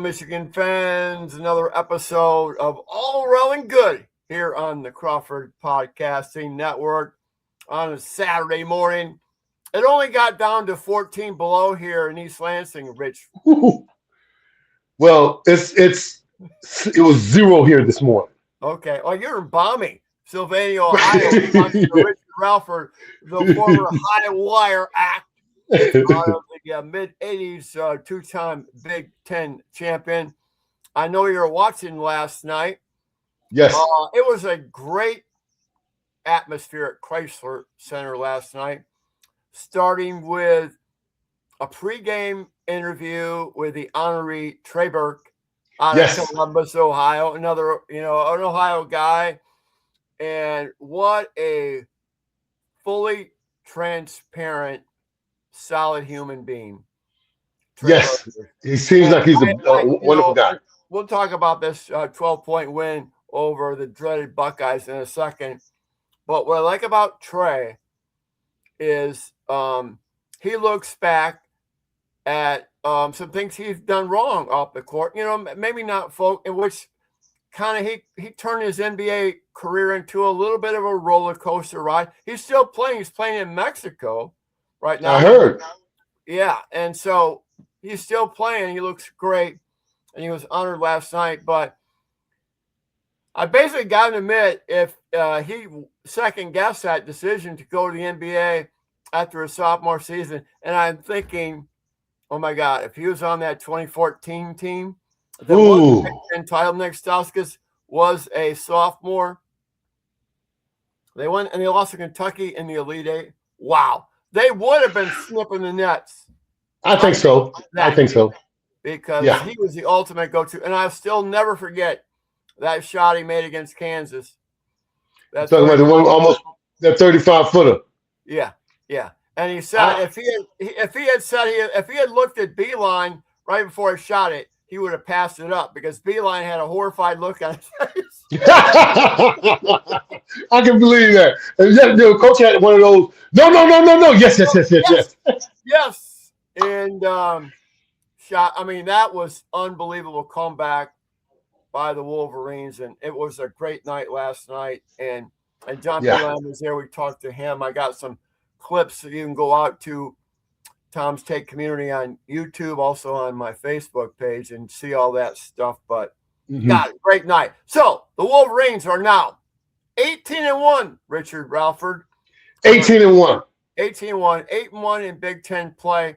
Michigan fans, another episode of All Rell and Good here on the Crawford Podcasting Network on a Saturday morning. It only got down to 14 below here in East Lansing, Rich. Well, it was 0 here this morning. Okay. Well, you're in balmy Sylvania, Ohio. Talking to Richard Rellford, the former high wire act out of the mid-'80s, two-time Big Ten champion. I know you were watching last night. Yes. It was a great atmosphere at Chrysler Center last night, starting with a pregame interview with the honorary Trey Burke out of Columbus, Ohio, another, an Ohio guy. And what a fully transparent, solid human being. Yes, he seems like he's a wonderful guy. We'll talk about this 12-point win over the dreaded Buckeyes in a second. But what I like about Trey is he looks back at some things he's done wrong off the court. Maybe not folk in which kind of he turned his NBA career into a little bit of a roller coaster ride. He's still playing. He's playing in Mexico right now. I heard. Yeah, and so he's still playing. He looks great, and he was honored last night. But I basically got to admit, if he second-guessed that decision to go to the NBA after his sophomore season, and I'm thinking, oh, my God, if he was on that 2014 team that won the Big Ten title, Nick Stauskas was a sophomore. They went and they lost to Kentucky in the Elite Eight. Wow. They would have been snipping the nets. I think so. Because he was the ultimate go-to. And I'll still never forget that shot he made against Kansas. That's talking about the one almost that 35-footer. Yeah. And he said if he had looked at Beeline right before he shot it, he would have passed it up because Beeline had a horrified look on his face. I can believe that. The coach had one of those. No. Yes. And shot. I mean, that was unbelievable comeback by the Wolverines, and it was a great night last night. And John Beeline was there. We talked to him. I got some clips that you can go out to Tom's Take Community on YouTube, also on my Facebook page, and see all that stuff. But God, great night. So the Wolverines are now 18-1, Richard Rellford. 18-1. 18-1, 8-1 in Big Ten play.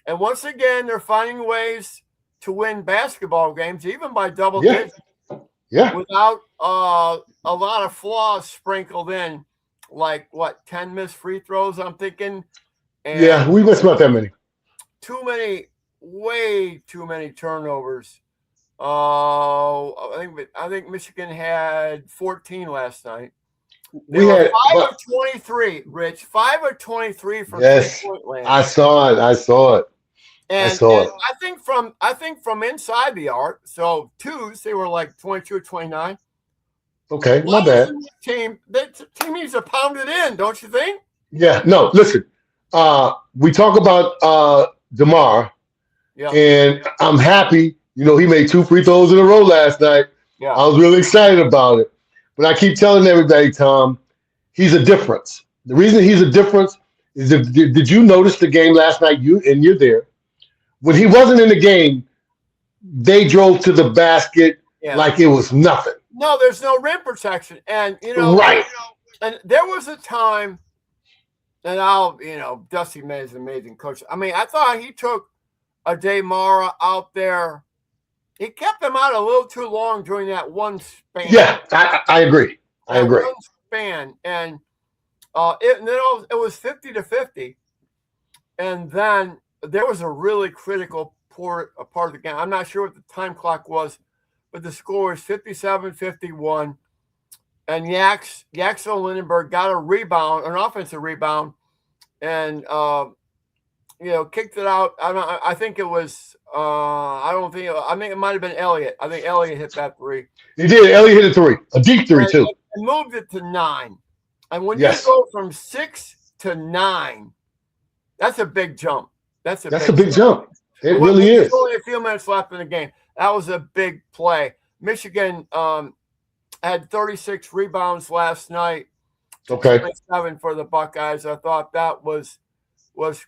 And once again, they're finding ways to win basketball games, even by double digits. Yeah. Without a lot of flaws sprinkled in, like 10 missed free throws, I'm thinking. And we missed about that many. Way too many turnovers. I think Michigan had 14 last night. They were 5 of 23, Rich. 5 of 23 from 3-point land. I saw it. And I think from inside the arc, so twos, they were like 22 or 29. Okay, not bad. The team needs to pound it in, don't you think? Yeah, no, listen. We talk about DeMar, and I'm happy. He made 2 free throws in a row last night. Yeah. I was really excited about it. But I keep telling everybody, Tom, he's a difference. The reason he's a difference is did you notice the game last night? You're there. When he wasn't in the game, they drove to the basket like it was nothing. No, there's no rim protection. And, right. And there was a time, and Dusty May is an amazing coach. I mean, I thought he took a DeMar out there. He kept him out a little too long during that one span. Yeah, I agree. One span. And it was 50-50. And then there was a really critical part of the game. I'm not sure what the time clock was, but the score was 57-51. And Yaxel Lindenberg got a rebound, an offensive rebound, and kicked it out. I think it was. I think it might have been Elliott. I think Elliott hit that three. He did. Elliott hit a 3, a deep 3 too. And moved it to 9. And when you go from 6 to 9, that's a big jump. That's a big jump. It really is. There's only a few minutes left in the game. That was a big play. Michigan had 36 rebounds last night. Okay. 27 for the Buckeyes. I thought that was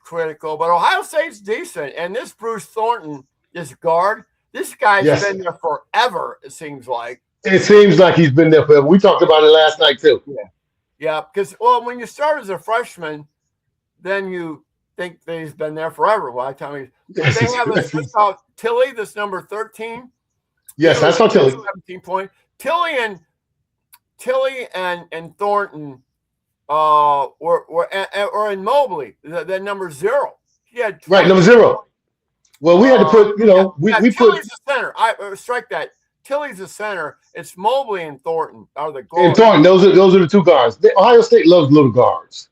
critical. But Ohio State's decent. And this Bruce Thornton, this guard, this guy's been there forever, it seems like. It seems like he's been there forever. We talked about it last night, too. Yeah, because, when you start as a freshman, then you think that he's been there forever. By the time they have this called Tilly, this number 13. Yes, I saw Tilly. 17 point. Tilly and Thornton were in Mobley, the number 0. He had number 0. Well, we had to put, we Tilly's put the center. I strike that. Tilly's the center. It's Mobley and Thornton are the guards. And Thornton, those are the two guards. Ohio State loves little guards.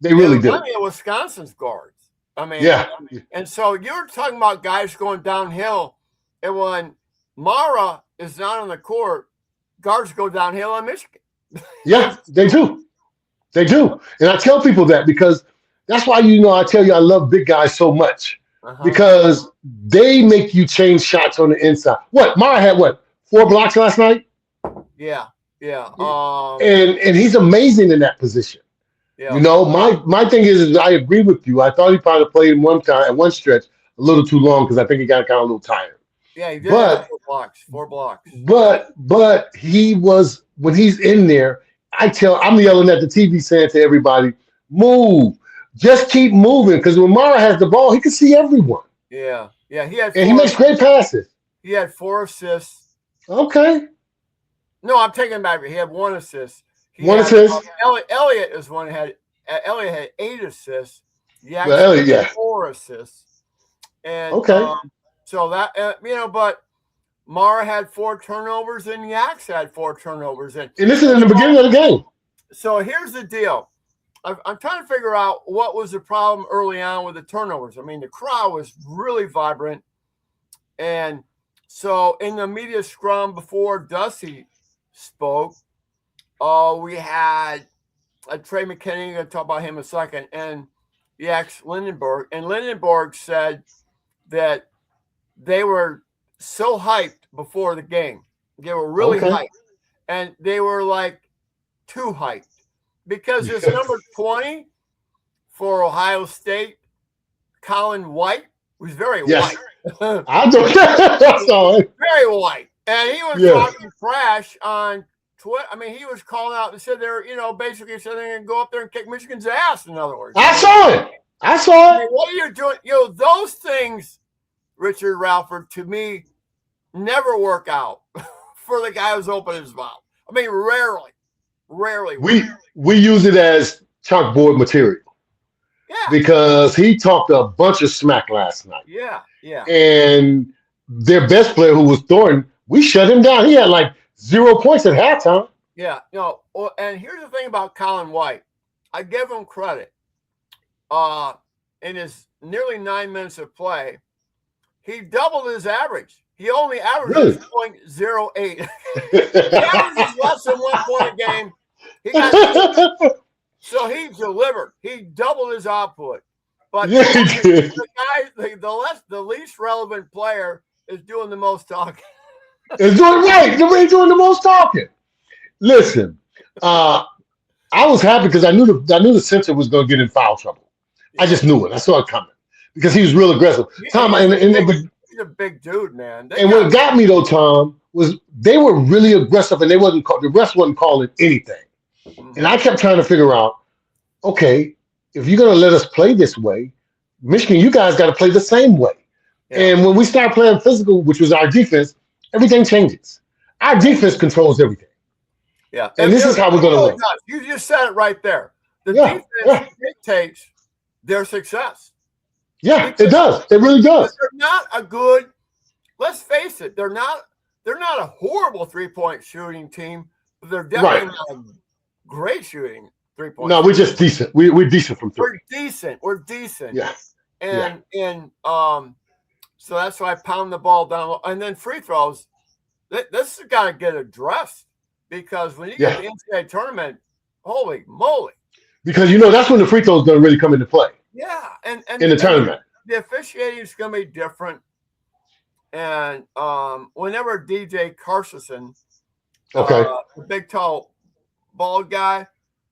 They really do. Wisconsin's guards. I mean, and so you're talking about guys going downhill, and when Mara is not on the court, guards go downhill on Michigan. Yeah, they do. They do. And I tell people that because that's why, I tell you I love big guys so much because they make you change shots on the inside. Mara had 4 blocks last night? Yeah. And he's amazing in that position. Yeah. My thing is I agree with you. I thought he probably played at one stretch a little too long because I think he got kind of a little tired. Yeah, he did have 4 blocks. But he was, when he's in there, I'm yelling at the TV saying to everybody, move. Just keep moving because when Mara has the ball, he can see everyone. Yeah. He makes great passes. He had 4 assists. Okay. No, I'm taking it back. He had 1 assist. Assist. Elliott is one had 8 assists. Yeah, 4 assists. And so that but Mara had 4 turnovers and Yaks had 4 turnovers. And this is in the beginning of the game. So here's the deal. I'm trying to figure out what was the problem early on with the turnovers. I mean, the crowd was really vibrant. And so in the media scrum before Dusty spoke, we had Trey McKinney. I'm going to talk about him in a second. And Yaks Lindenberg. And Lindenberg said that they were so hyped before the game. They were really hyped. And they were like too hyped. Because it's number 20 for Ohio State, Colin White, who's very white. I saw it. Very white. And he was talking trash on Twitter. I mean, he was calling out and said they're, basically said they're going to go up there and kick Michigan's ass, in other words. I saw it. I mean, what are you doing? Those things, Richard Rellford, to me, never work out for the guy who's opening his mouth. I mean, rarely. We use it as chalkboard material. Yeah. Because he talked a bunch of smack last night. Yeah. And their best player, who was Thornton, we shut him down. He had like 0 points at halftime. Yeah. And here's the thing about Colin White. I give him credit. In his nearly 9 minutes of play, he doubled his average. He only averages 0.08. He averages less than 1 point a game. So he delivered. He doubled his output. But the guy, the least relevant player is doing the most talking. It's doing right. He's doing the most talking. Listen, I was happy because I knew the center was going to get in foul trouble. I just knew it. I saw it coming because he was real aggressive. Tom, he's a big dude, man. What got me though, Tom, was they were really aggressive and the refs wasn't calling anything. And I kept trying to figure out, okay, if you're going to let us play this way, Michigan, you guys got to play the same way. Yeah. And when we start playing physical, which was our defense, everything changes. Our defense controls everything. Yeah. And this is how we're going to win. You just said it right there. The defense dictates their success. Yeah, it does. It really does. They're not a good, let's face it, they're not a horrible 3-point shooting team, but they're definitely not a great shooting 3-point. No, we're just decent. We're decent from 3. We're decent. Yeah. And so that's why I pound the ball down. And then free throws, this has got to get addressed because when you get the NCAA tournament, holy moly. Because that's when the free throws going to really come into play. Yeah, and in the tournament. the officiating is going to be different. And whenever DJ Carson, the big tall bald guy,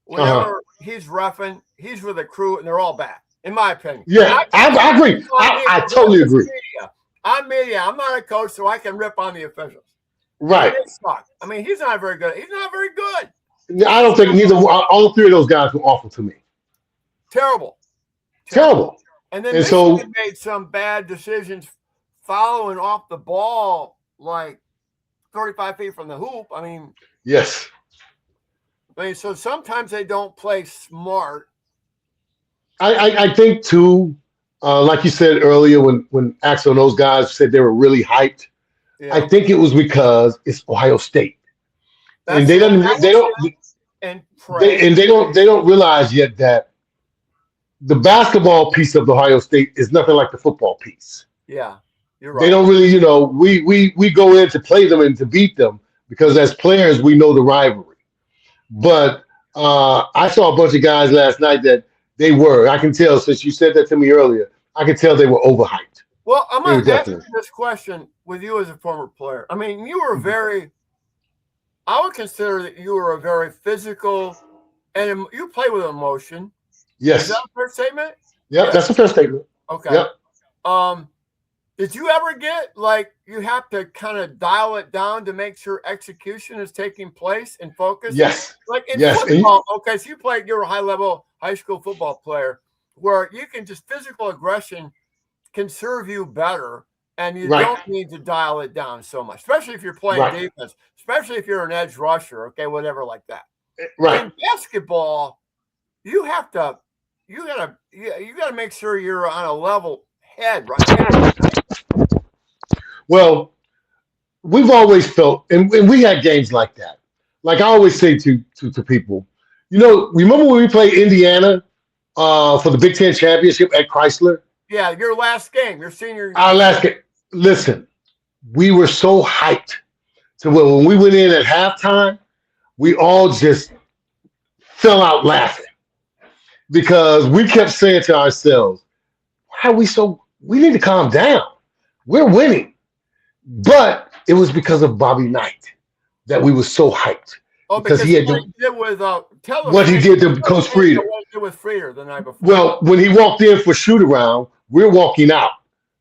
whenever he's reffing, he's with a crew, and they're all bad, in my opinion. Yeah, I agree. I totally agree. I'm media. I'm not a coach, so I can rip on the officials. Right. I mean, he's not very good. He's not very good. I don't think neither. All three of those guys were awful to me. Terrible. And then Michigan made some bad decisions following off the ball like 35 feet from the hoop. I mean, yes. So sometimes they don't play smart. I think too, like you said earlier, when Axel and those guys said they were really hyped, I think it was because it's Ohio State, and they don't realize yet that the basketball piece of Ohio State is nothing like the football piece. Yeah, you're right. They don't really, we go in to play them and to beat them because as players we know the rivalry. But I saw a bunch of guys last night that I can tell, since you said that to me earlier, I could tell they were overhyped. Well, I'm going to ask you this question with you as a former player. I mean, you were I would consider that you were a very physical, and you play with emotion. Yes. Is that a fair statement? Yeah, that's a fair statement. Okay. Yep. Did you ever get like you have to kind of dial it down to make sure execution is taking place and focus? Yes. Like in football, so you're a high level high school football player where you can just physical aggression can serve you better and you don't need to dial it down so much, especially if you're playing defense, especially if you're an edge rusher, whatever like that. Right. In basketball, you gotta make sure you're on a level head, right? Well, we've always felt, and we had games like that. Like I always say to people, remember when we played Indiana for the Big Ten championship at Chrysler? Yeah, your last game, your senior. Our last game. Listen, we were so hyped to where when we went in at halftime, we all just fell out laughing because we kept saying to ourselves, "Why are we so? We need to calm down. We're winning." But it was because of Bobby Knight that we were so hyped. Oh, because he had what he did to Coach Frieder. What he did with Frieder the night before. Well, when he walked in for shoot around, we're walking out.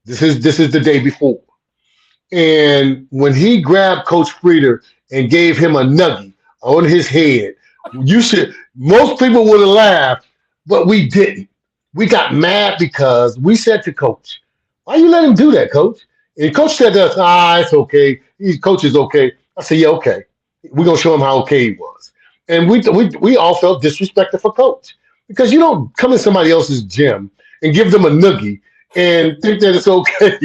This is the day before. And when he grabbed Coach Frieder and gave him a nuggie on his head, most people would have laughed, but we didn't. We got mad because we said to Coach, "Why you let him do that, Coach?" And Coach said to us, "It's okay. Coach is okay." I said, "Yeah, okay. We're gonna show him how okay he was." And we all felt disrespected for Coach because you don't come in somebody else's gym and give them a noogie and think that it's okay.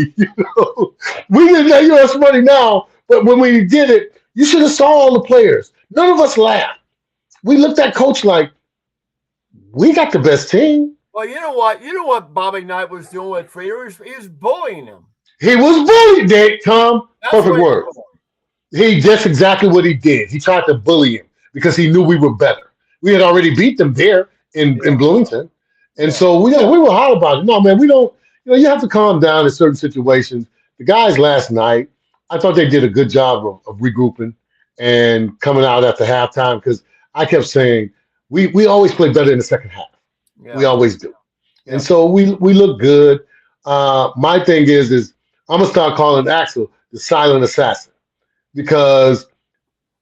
We didn't know you us money now, but when we did it, you should have saw all the players. None of us laughed. We looked at Coach like, we got the best team. Well, you know what Bobby Knight was doing with Frieder? He was bullying him. He was bullied, Dick, Tom. Perfect word. That's exactly what he did. He tried to bully him because he knew we were better. We had already beat them there in Bloomington. And so we were hot about it. No, man, we don't, you have to calm down in certain situations. The guys last night, I thought they did a good job of regrouping and coming out after halftime because I kept saying, we always play better in the second half. Yeah. We always do. Yeah. And so we look good. My thing is I'm going to start calling Axel the silent assassin because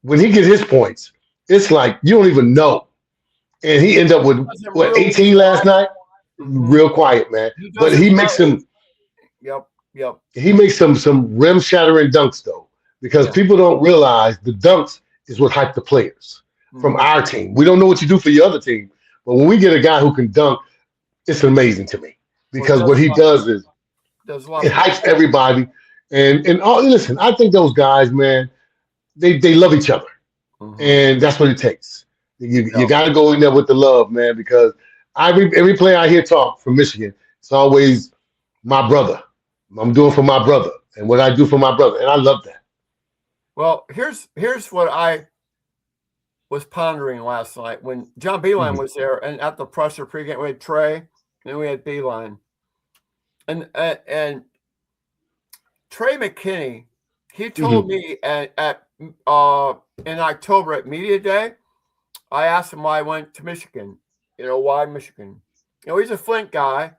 when he gets his points, it's like you don't even know. And he ended up with, 18 last night? Mm-hmm. Real quiet, man. But he makes some Yep. He makes some rim-shattering dunks, though, because people don't realize the dunks is what hyped the players from our team. We don't know what you do for your other team, but when we get a guy who can dunk, it's amazing to me because what he does is it hypes everybody. And listen, I think those guys, man, they love each other, and that's what it takes. You got to go in there with the love, man, because every player I hear talk from Michigan, it's always my brother. I'm doing for my brother and what I do for my brother, and I love that. Well, here's what I was pondering last night when John Beilein was there, and at the presser pregame we had Trey, and then we had Beilein. And Trey McKinney, he told me in October at Media Day, I asked him why I went to Michigan. Why Michigan? He's a Flint guy.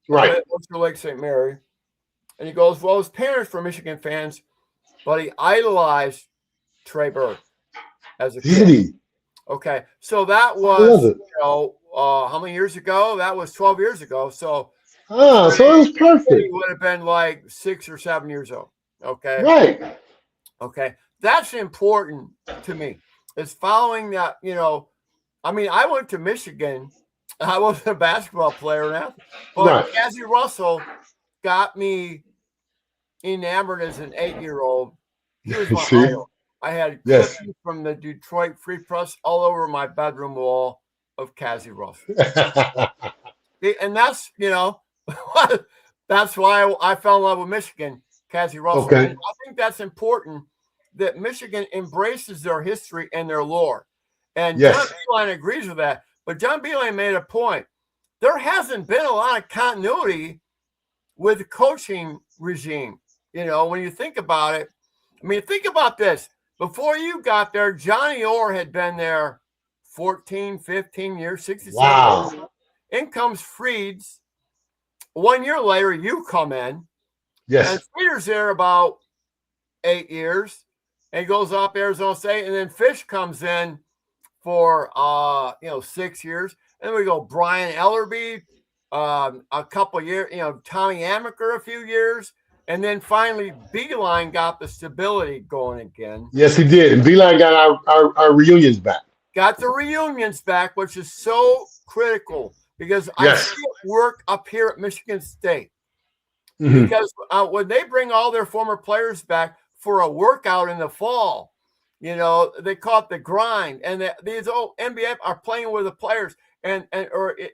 Right. Oyster Lake St. Mary. And he goes, well, his parents were Michigan fans, but he idolized Trey Burke as a kid. Did he? Okay. So that was, how many years ago? That was 12 years ago. So so it was perfect. He would have been like 6 or 7 years old. Okay. Right. Okay. That's important to me. Is following that, I went to Michigan. I wasn't a basketball player now, but Cassie Russell got me enamored as an 8-year-old. He was my idol. I had clippings from the Detroit Free Press all over my bedroom wall of Cassie Russell. And that's, that's why I fell in love with Michigan, Cassie Russell. Okay. And I think that's important that Michigan embraces their history and their lore. And John Beilein agrees with that. But John Beilein made a point. There hasn't been a lot of continuity with the coaching regime. When you think about it, think about this. Before you got there, Johnny Orr had been there 14, 15 years, 67 years. In comes Freeds. 1 year later, you come in. Yes. And Freeder's there about 8 years. And he goes up Arizona State. And then Fish comes in for 6 years. And then we go Brian Ellerby, a couple of years, Tommy Amaker a few years. And then finally Beilein got the stability going again. Yes, he did. And Beilein got our reunions back. Got the reunions back, which is so critical because I see it work up here at Michigan State. Mm-hmm. Because when they bring all their former players back for a workout in the fall, they call it the grind. And these old NBA are playing with the players and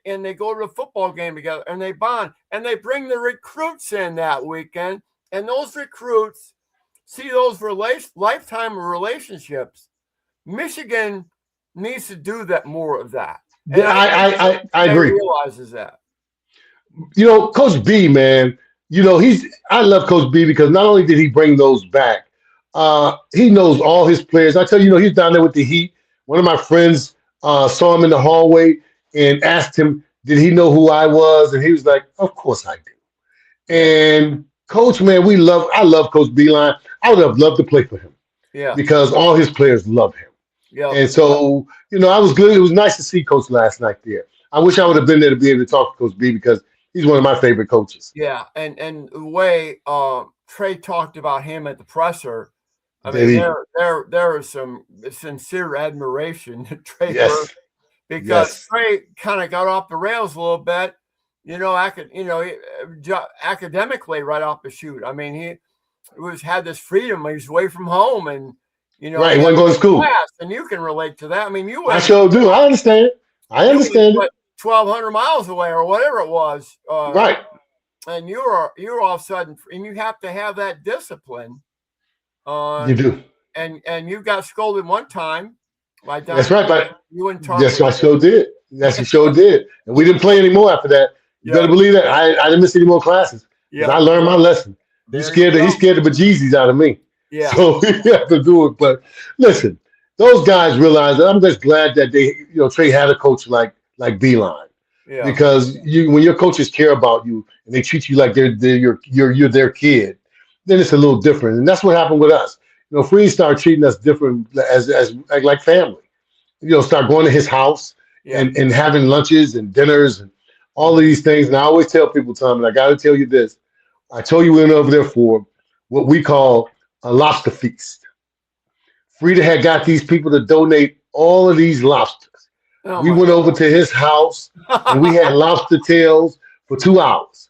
they go to a football game together and they bond and they bring the recruits in that weekend. And those recruits see those lifetime relationships. Michigan needs to do that more of that. And I agree. Realizes that. Coach B, man, I love Coach B because not only did he bring those back, he knows all his players. I tell you, he's down there with the Heat. One of my friends saw him in the hallway and asked him, did he know who I was? And he was like, of course I do. And Coach, man, I love Coach Beilein. I would have loved to play for him. Yeah. Because all his players love him. Yeah. And so, I was good. It was nice to see Coach last night there. I wish I would have been there to be able to talk to Coach B because he's one of my favorite coaches. Yeah. And the way Trey talked about him at the presser, there is some sincere admiration to Trey Burke because Trey kind of got off the rails a little bit, academically right off the chute. He had this freedom. He's away from home and, he wasn't going to school. And you can relate to that. I sure do. I understand. I understand it. 1,200 miles away or whatever it was. Right. And you're all of a sudden, and you have to have that discipline. You do. And you got scolded one time. That's right. But you and Tom. Yes, I sure did. Yes, we sure did. And we didn't play anymore after that. You better believe that. I didn't miss any more classes. Yeah. I learned my lesson. He scared the bejesus out of me. Yeah. So we have to do it. But listen, those guys realize that I'm just glad that Trey had a coach like Beilein. Yeah. Because when your coaches care about you and they treat you like you're their kid, then it's a little different. And that's what happened with us. Freeze started treating us different as like family. Start going to his house and having lunches and dinners and all of these things. And I always tell people, Tom, and I got to tell you this. I told you we went over there for what we call a lobster feast. Frida had got these people to donate all of these lobsters. We went over to his house and we had lobster tails for 2 hours.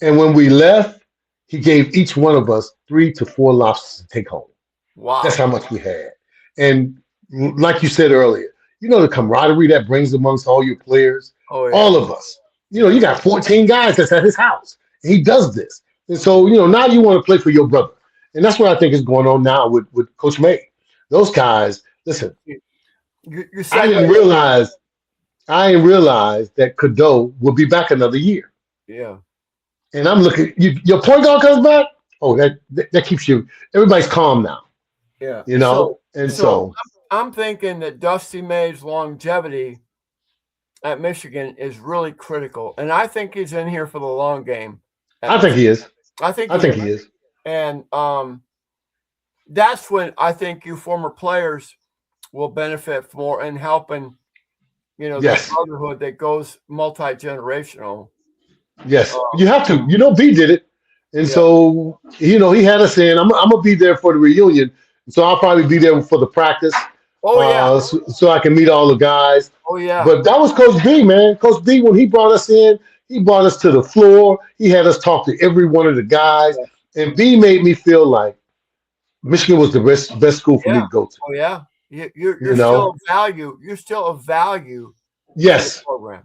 And when we left, he gave each one of us 3 to 4 lobsters to take home. Wow. That's how much we had. And like you said earlier, the camaraderie that brings amongst all your players, all of us. You got 14 guys that's at his house. And he does this. And so, now you want to play for your brother. And that's what I think is going on now with Coach May. Those guys, listen, I didn't realize that Cadeau will be back another year. Yeah. And I'm looking. Your point guard comes back. Oh, that keeps you. Everybody's calm now. Yeah. So I'm thinking that Dusty May's longevity at Michigan is really critical, and I think he's in here for the long game. I think he is. I think he is. And that's when I think you former players will benefit more in helping, that brotherhood that goes multi-generational. Yes, you have to. B did it, and so he had us saying, "I'm gonna be there for the reunion." So I'll probably be there for the practice. So I can meet all the guys. Oh yeah. But that was Coach B, man. Coach B, when he brought us in, he brought us to the floor. He had us talk to every one of the guys, and B made me feel like Michigan was the best school for me to go to. Oh yeah, you're still a value. You're still a value. Yes. Program.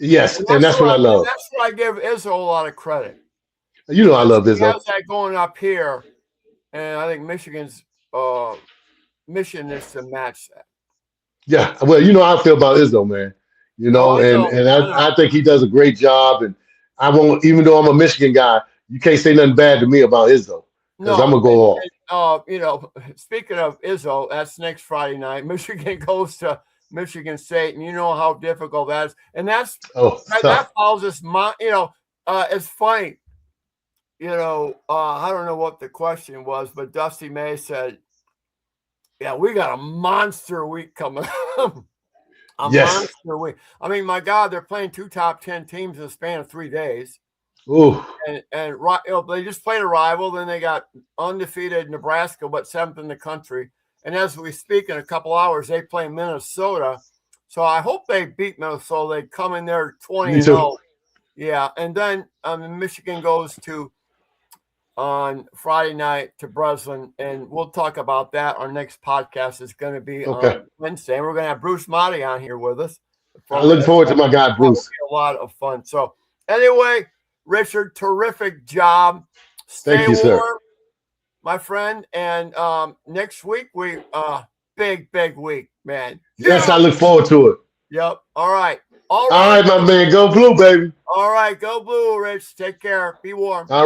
Yes, and that's what I love. That's what I give Izzo a lot of credit. I love Izzo. He has that going up here, and I think Michigan's mission is to match that. Yeah, well, how I feel about Izzo, man. I think he does a great job, and I won't. Even though I'm a Michigan guy, you can't say nothing bad to me about Izzo because I'm gonna go off. Speaking of Izzo, that's next Friday night. Michigan goes to Michigan State, and you know how difficult that is. And that follows us. It's funny. I don't know what the question was, but Dusty May said, "Yeah, we got a monster week coming up." Monster week. I mean, my God, they're playing 2 top 10 teams in the span of 3 days. Ooh. And they just played a rival. Then they got undefeated Nebraska, but 7th in the country. And as we speak, in a couple hours, they play Minnesota. So I hope they beat Minnesota. They come in there 20-0. Yeah. And then Michigan goes to on Friday night to Breslin, and we'll talk about that. Our next podcast is going to be on Wednesday. And we're going to have Bruce Motti on here with us. I look forward to my guy, Bruce. A lot of fun. So anyway, Richard, terrific job. Stay Thank you, warm, sir. my friend. And next week, we big week, man. Yes, I look forward to it. Yep. All right. All right, my man. Go Blue, baby. All right. Go Blue, Rich. Take care. Be warm.